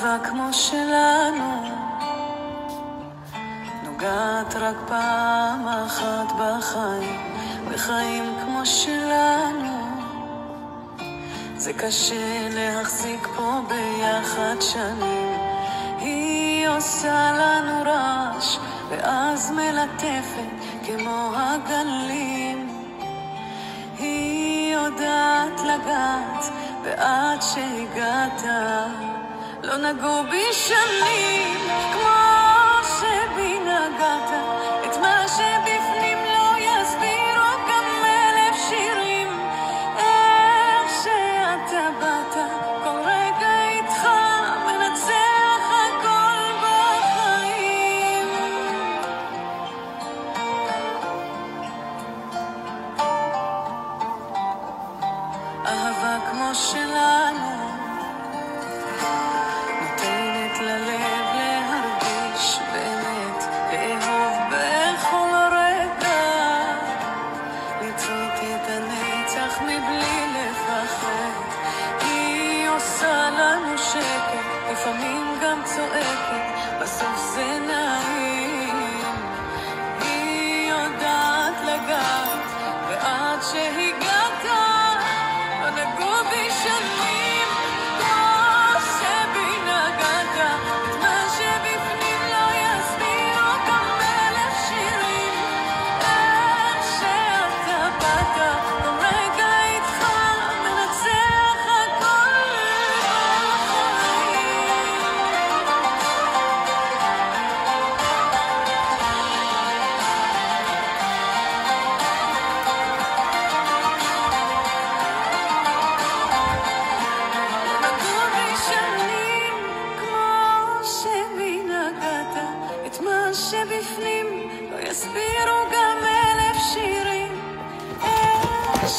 אהבה כמו שלנו נוגעת רק פעם אחת בחיים, בחיים כמו שלנו זה קשה להחזיק פה ביחד שנים. היא עושה לנו רעש ואז מלטפת כמו הגלים. היא יודעת לגעת ועד שהגעת לא נגעו בי שנים כמו שבי נגעת. את מה שבפנים לא יסבירו גם 1000 שירים. איך שאתה באת כל רגע איתך מנצח הכל בחיים. אהבה כמו שלנו נותנת ללב להרגיש באמת, לאהוב בכל רגע, לדחות את הנצח מבלי לפחד. היא עושה לנו שקט, לפעמים גם צועקת, בסוף זה נעים. היא יודעת לגעת ועד שהגעת לא נגעו בי שנים כמו שבי נגעת. את מה שבפנים לא יסבירו גם 1000 שירים. איך שאתה באת כל רגע איתך מנצח הכל בחיים. נגעו בי שנים כמו שבי נגעת. את מה שבפנים לא יסבירו גם 1000 שירים. איך